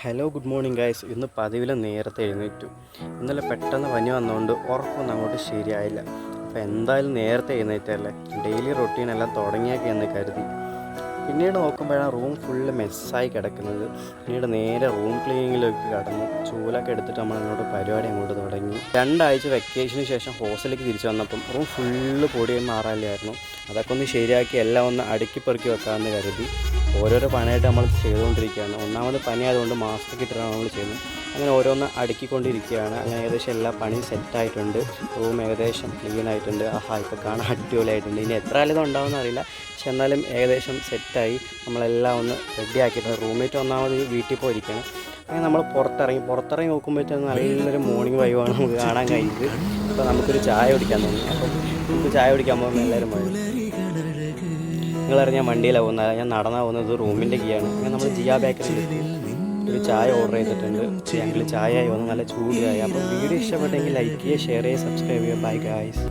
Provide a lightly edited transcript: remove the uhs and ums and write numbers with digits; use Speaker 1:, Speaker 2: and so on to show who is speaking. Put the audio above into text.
Speaker 1: Hello good morning guys. ഇന്ന് പതിവിൽ നേരത്തെ എഴുന്നേറ്റു. ഇന്നലെ പെട്ടെന്ന് പനി വന്നുകൊണ്ട് ഉറക്കമൊന്നും അങ്ങോട്ട് ശരിയായില്ല. അപ്പോൾ എന്തായാലും നേരത്തെ എഴുന്നേറ്റല്ലേ, ഡെയിലി റൊട്ടീനെല്ലാം തുടങ്ങിയൊക്കെ എന്ന് കരുതി. പിന്നീട് നോക്കുമ്പോഴാണ് റൂം ഫുള്ള് മെസ്സായി കിടക്കുന്നത്. പിന്നീട് നേരെ റൂം ക്ലീനിങ്ങിലേക്ക് കടന്നു. ചൂലൊക്കെ എടുത്തിട്ട് നമ്മൾ അങ്ങോട്ട് പരിപാടി അങ്ങോട്ട് തുടങ്ങി. 2 ആഴ്ച വെക്കേഷന് ശേഷം ഹോസ്റ്റലിലേക്ക് തിരിച്ചു വന്നപ്പം റൂം ഫുള്ള് പൊടിയും മാറാലായിരുന്നു. അതൊക്കെ ഒന്ന് ശരിയാക്കി എല്ലാം ഒന്ന് അടുക്കി പെറുക്കി വെക്കാമെന്ന് കരുതി ഓരോരോ പണിയായിട്ട് നമ്മൾ ചെയ്തുകൊണ്ടിരിക്കുകയാണ്. ഒന്നാമത് പനി ആയതുകൊണ്ട് മാസ്ക് ഇട്ടിട്ടാണ് നമ്മൾ ചെയ്യുന്നത്. അങ്ങനെ ഓരോന്ന് അടുക്കിക്കൊണ്ടിരിക്കുകയാണ്. അങ്ങനെ ഏകദേശം എല്ലാ പണിയും സെറ്റായിട്ടുണ്ട്. റൂം ഏകദേശം ക്ലീൻ ആയിട്ടുണ്ട്. ഇപ്പോൾ കാണാൻ അടിപൊളിയായിട്ടുണ്ട്. ഇനി എത്ര കാലം ഉണ്ടാവുമെന്ന് അറിയില്ല, പക്ഷെ എന്നാലും ഏകദേശം സെറ്റായി. നമ്മളെല്ലാം ഒന്ന് റെഡി ആക്കിയിട്ടുണ്ട്. റൂംമേറ്റ് ഒന്നാമത് വീട്ടിൽ പോയിരിക്കുകയാണ്. അങ്ങനെ നമ്മൾ പുറത്തിറങ്ങി നോക്കുമ്പോഴത്തേക്കും നല്ലൊരു മോർണിംഗ് വൈബാണ് നമുക്ക് കാണാൻ കഴിഞ്ഞത്. അപ്പോൾ നമുക്കൊരു ചായ കുടിക്കാൻ തോന്നി. അപ്പം നമുക്ക് ചായ കുടിക്കാൻ പോകുമ്പോൾ എല്ലാവരും പോയി. നിങ്ങളറിയാം, ഞാൻ വണ്ടിയിലാണ് പോകുന്നത്, ഞാൻ നടന്നാണ് പോകുന്നത്. റൂമിൻ്റെ കീയാണ്. അങ്ങനെ നമ്മൾ ജിയ ബേക്കറിയിൽ ഒരു ചായ ഓർഡർ ചെയ്തിട്ടുണ്ട്. ഞങ്ങൾ ചായയായി വന്നു, നല്ല ചൂട് ചായ. അപ്പം വീഡിയോ ഇഷ്ടപ്പെട്ടെങ്കിൽ ലൈക്ക് ചെയ്യുക, ഷെയർ ചെയ്യുക, സബ്സ്ക്രൈബ് ചെയ്യുക. Bye guys.